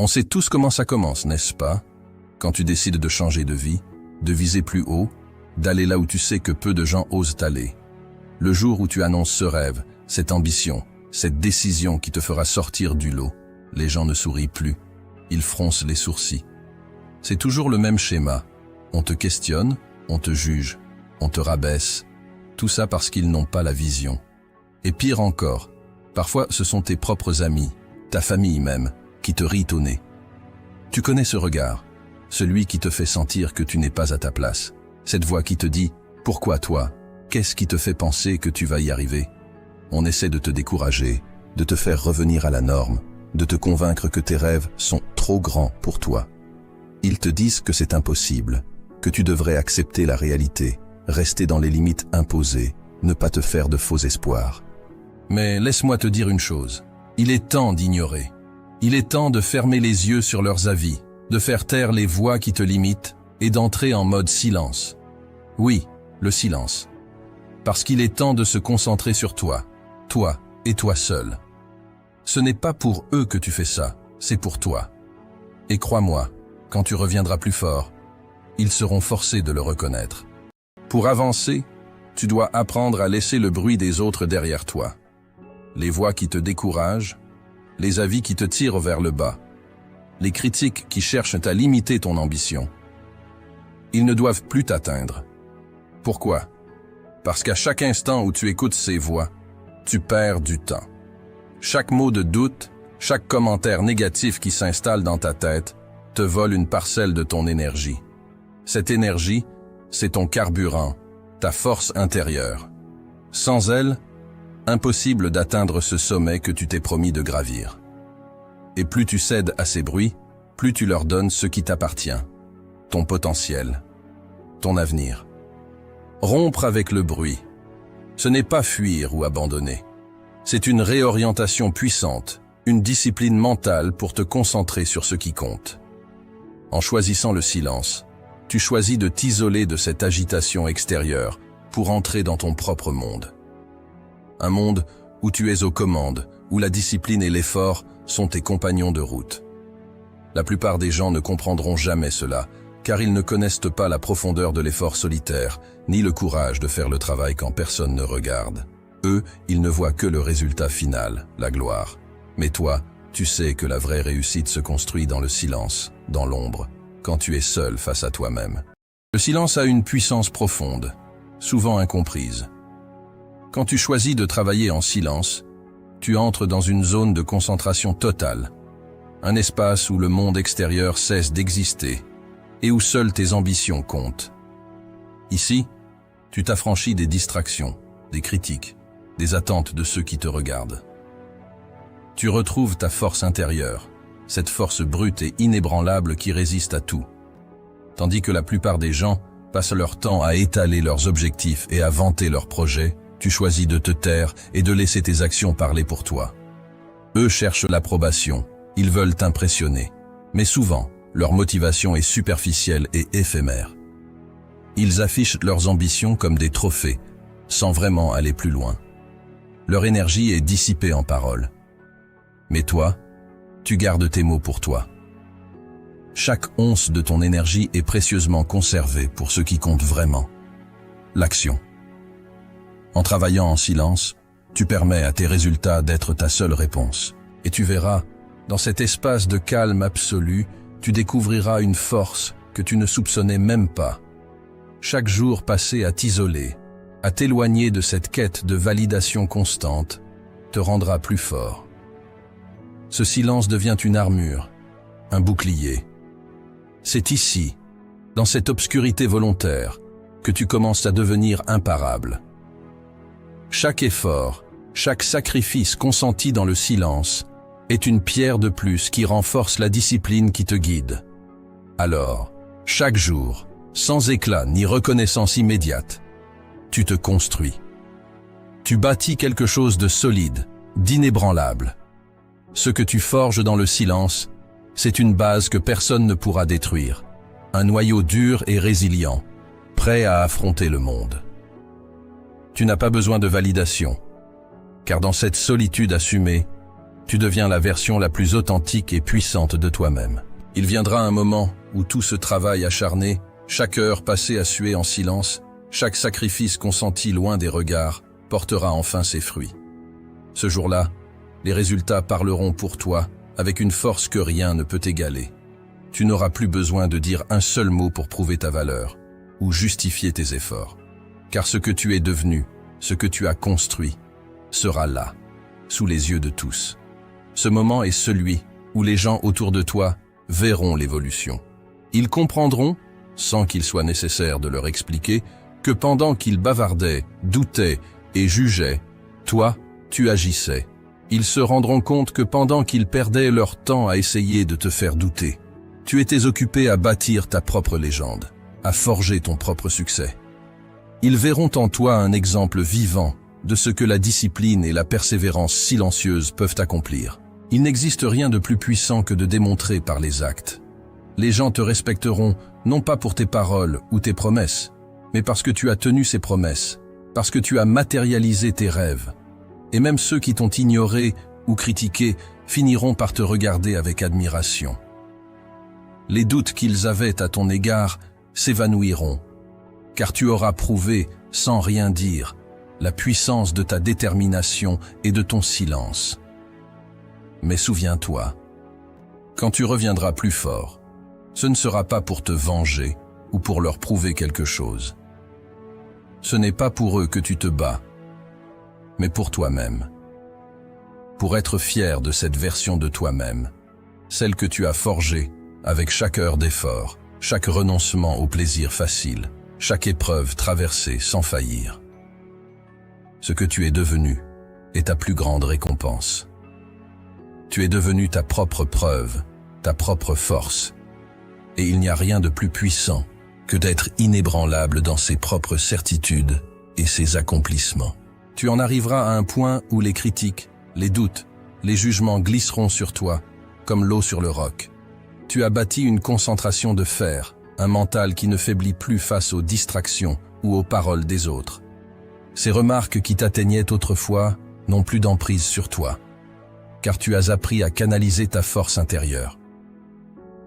On sait tous comment ça commence, n'est-ce pas? Quand tu décides de changer de vie, de viser plus haut, d'aller là où tu sais que peu de gens osent aller. Le jour où tu annonces ce rêve, cette ambition, cette décision qui te fera sortir du lot, les gens ne sourient plus, ils froncent les sourcils. C'est toujours le même schéma. On te questionne, on te juge, on te rabaisse, tout ça parce qu'ils n'ont pas la vision. Et pire encore, parfois ce sont tes propres amis, ta famille même, qui te rient au nez. Tu connais ce regard, celui qui te fait sentir que tu n'es pas à ta place. Cette voix qui te dit « Pourquoi toi? Qu'est-ce qui te fait penser que tu vas y arriver ?» On essaie de te décourager, de te faire revenir à la norme, de te convaincre que tes rêves sont trop grands pour toi. Ils te disent que c'est impossible, que tu devrais accepter la réalité, rester dans les limites imposées, ne pas te faire de faux espoirs. Mais laisse-moi te dire une chose, il est temps d'ignorer. Il est temps de fermer les yeux sur leurs avis, de faire taire les voix qui te limitent et d'entrer en mode silence. Oui, le silence. Parce qu'il est temps de se concentrer sur toi et toi seul. Ce n'est pas pour eux que tu fais ça, c'est pour toi. Et crois-moi, quand tu reviendras plus fort, ils seront forcés de le reconnaître. Pour avancer, tu dois apprendre à laisser le bruit des autres derrière toi. Les voix qui te découragent, les avis qui te tirent vers le bas, les critiques qui cherchent à limiter ton ambition. Ils ne doivent plus t'atteindre. Pourquoi? Parce qu'à chaque instant où tu écoutes ces voix, tu perds du temps. Chaque mot de doute, chaque commentaire négatif qui s'installe dans ta tête, te vole une parcelle de ton énergie. Cette énergie, c'est ton carburant, ta force intérieure. Sans elle, impossible d'atteindre ce sommet que tu t'es promis de gravir. Et plus tu cèdes à ces bruits, plus tu leur donnes ce qui t'appartient, ton potentiel, ton avenir. Rompre avec le bruit, ce n'est pas fuir ou abandonner. C'est une réorientation puissante, une discipline mentale pour te concentrer sur ce qui compte. En choisissant le silence, tu choisis de t'isoler de cette agitation extérieure pour entrer dans ton propre monde. Un monde où tu es aux commandes, où la discipline et l'effort sont tes compagnons de route. La plupart des gens ne comprendront jamais cela, car ils ne connaissent pas la profondeur de l'effort solitaire, ni le courage de faire le travail quand personne ne regarde. Eux, ils ne voient que le résultat final, la gloire. Mais toi, tu sais que la vraie réussite se construit dans le silence, dans l'ombre, quand tu es seul face à toi-même. Le silence a une puissance profonde, souvent incomprise. Quand tu choisis de travailler en silence, tu entres dans une zone de concentration totale, un espace où le monde extérieur cesse d'exister et où seules tes ambitions comptent. Ici, tu t'affranchis des distractions, des critiques, des attentes de ceux qui te regardent. Tu retrouves ta force intérieure, cette force brute et inébranlable qui résiste à tout. Tandis que la plupart des gens passent leur temps à étaler leurs objectifs et à vanter leurs projets, tu choisis de te taire et de laisser tes actions parler pour toi. Eux cherchent l'approbation, ils veulent t'impressionner, mais souvent, leur motivation est superficielle et éphémère. Ils affichent leurs ambitions comme des trophées, sans vraiment aller plus loin. Leur énergie est dissipée en paroles. Mais toi, tu gardes tes mots pour toi. Chaque once de ton énergie est précieusement conservée pour ce qui compte vraiment, l'action. En travaillant en silence, tu permets à tes résultats d'être ta seule réponse. Et tu verras, dans cet espace de calme absolu, tu découvriras une force que tu ne soupçonnais même pas. Chaque jour passé à t'isoler, à t'éloigner de cette quête de validation constante, te rendra plus fort. Ce silence devient une armure, un bouclier. C'est ici, dans cette obscurité volontaire, que tu commences à devenir imparable. Chaque effort, chaque sacrifice consenti dans le silence est une pierre de plus qui renforce la discipline qui te guide. Alors, chaque jour, sans éclat ni reconnaissance immédiate, tu te construis. Tu bâtis quelque chose de solide, d'inébranlable. Ce que tu forges dans le silence, c'est une base que personne ne pourra détruire, un noyau dur et résilient, prêt à affronter le monde. Tu n'as pas besoin de validation, car dans cette solitude assumée, Tu deviens la version la plus authentique et puissante de toi-même. Il viendra un moment où tout ce travail acharné, chaque heure passée à suer en silence, chaque sacrifice consenti loin des regards, portera enfin ses fruits. Ce jour-là, les résultats parleront pour toi avec une force que rien ne peut égaler. Tu n'auras plus besoin de dire un seul mot pour prouver ta valeur ou justifier tes efforts. Car ce que tu es devenu, ce que tu as construit, sera là, sous les yeux de tous. Ce moment est celui où les gens autour de toi verront l'évolution. Ils comprendront, sans qu'il soit nécessaire de leur expliquer, que pendant qu'ils bavardaient, doutaient et jugeaient, toi, tu agissais. Ils se rendront compte que pendant qu'ils perdaient leur temps à essayer de te faire douter, tu étais occupé à bâtir ta propre légende, à forger ton propre succès. Ils verront en toi un exemple vivant de ce que la discipline et la persévérance silencieuse peuvent accomplir. Il n'existe rien de plus puissant que de démontrer par les actes. Les gens te respecteront non pas pour tes paroles ou tes promesses, mais parce que tu as tenu ces promesses, parce que tu as matérialisé tes rêves. Et même ceux qui t'ont ignoré ou critiqué finiront par te regarder avec admiration. Les doutes qu'ils avaient à ton égard s'évanouiront, car tu auras prouvé, sans rien dire, la puissance de ta détermination et de ton silence. Mais souviens-toi, quand tu reviendras plus fort, ce ne sera pas pour te venger ou pour leur prouver quelque chose. Ce n'est pas pour eux que tu te bats, mais pour toi-même. Pour être fier de cette version de toi-même, celle que tu as forgée avec chaque heure d'effort, chaque renoncement au plaisir facile, chaque épreuve traversée sans faillir. Ce que tu es devenu est ta plus grande récompense. Tu es devenu ta propre preuve, ta propre force. Et il n'y a rien de plus puissant que d'être inébranlable dans ses propres certitudes et ses accomplissements. Tu en arriveras à un point où les critiques, les doutes, les jugements glisseront sur toi, comme l'eau sur le roc. Tu as bâti une concentration de fer, un mental qui ne faiblit plus face aux distractions ou aux paroles des autres. Ces remarques qui t'atteignaient autrefois n'ont plus d'emprise sur toi, car tu as appris à canaliser ta force intérieure.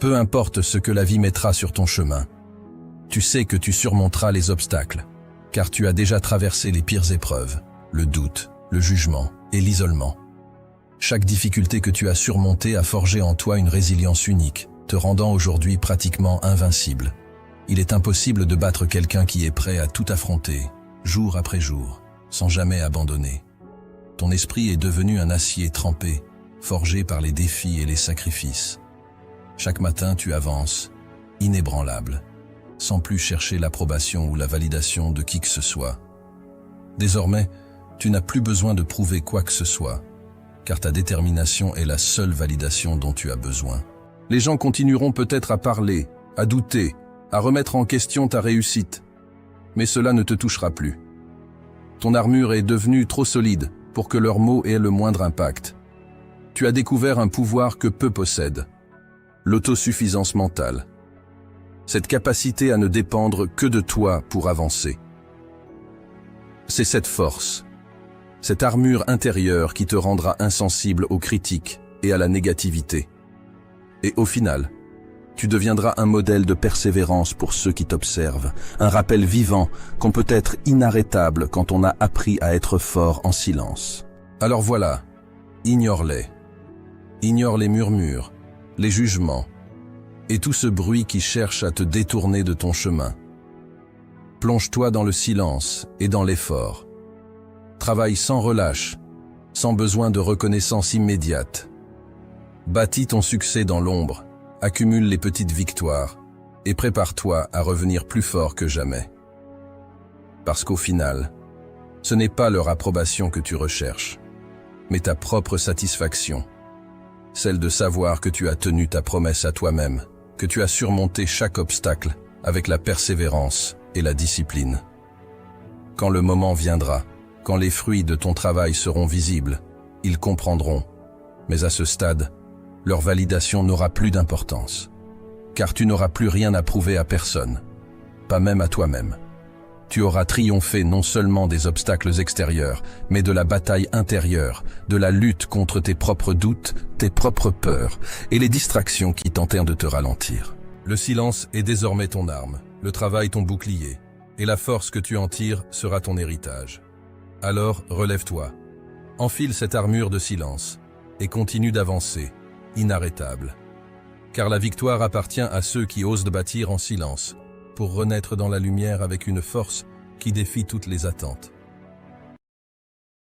Peu importe ce que la vie mettra sur ton chemin, tu sais que tu surmonteras les obstacles, car tu as déjà traversé les pires épreuves, le doute, le jugement et l'isolement. Chaque difficulté que tu as surmontée a forgé en toi une résilience unique, te rendant aujourd'hui pratiquement invincible. Il est impossible de battre quelqu'un qui est prêt à tout affronter, jour après jour, sans jamais abandonner. Ton esprit est devenu un acier trempé, forgé par les défis et les sacrifices. Chaque matin, tu avances, inébranlable, sans plus chercher l'approbation ou la validation de qui que ce soit. Désormais, tu n'as plus besoin de prouver quoi que ce soit, car ta détermination est la seule validation dont tu as besoin. Les gens continueront peut-être à parler, à douter, à remettre en question ta réussite, mais cela ne te touchera plus. Ton armure est devenue trop solide pour que leurs mots aient le moindre impact. Tu as découvert un pouvoir que peu possèdent, l'autosuffisance mentale. Cette capacité à ne dépendre que de toi pour avancer. C'est cette force, cette armure intérieure qui te rendra insensible aux critiques et à la négativité. Et au final, tu deviendras un modèle de persévérance pour ceux qui t'observent, un rappel vivant qu'on peut être inarrêtable quand on a appris à être fort en silence. Alors voilà, ignore-les. Ignore les murmures, les jugements, et tout ce bruit qui cherche à te détourner de ton chemin. Plonge-toi dans le silence et dans l'effort. Travaille sans relâche, sans besoin de reconnaissance immédiate. Bâtis ton succès dans l'ombre, accumule les petites victoires et prépare-toi à revenir plus fort que jamais. Parce qu'au final, ce n'est pas leur approbation que tu recherches, mais ta propre satisfaction, celle de savoir que tu as tenu ta promesse à toi-même, que tu as surmonté chaque obstacle avec la persévérance et la discipline. Quand le moment viendra, quand les fruits de ton travail seront visibles, ils comprendront, mais à ce stade, leur validation n'aura plus d'importance, car tu n'auras plus rien à prouver à personne, pas même à toi-même. Tu auras triomphé non seulement des obstacles extérieurs, mais de la bataille intérieure, de la lutte contre tes propres doutes, tes propres peurs et les distractions qui tentèrent de te ralentir. Le silence est désormais ton arme, le travail ton bouclier, et la force que tu en tires sera ton héritage. Alors, relève-toi, enfile cette armure de silence, et continue d'avancer, inarrêtable. Car la victoire appartient à ceux qui osent bâtir en silence, pour renaître dans la lumière avec une force qui défie toutes les attentes.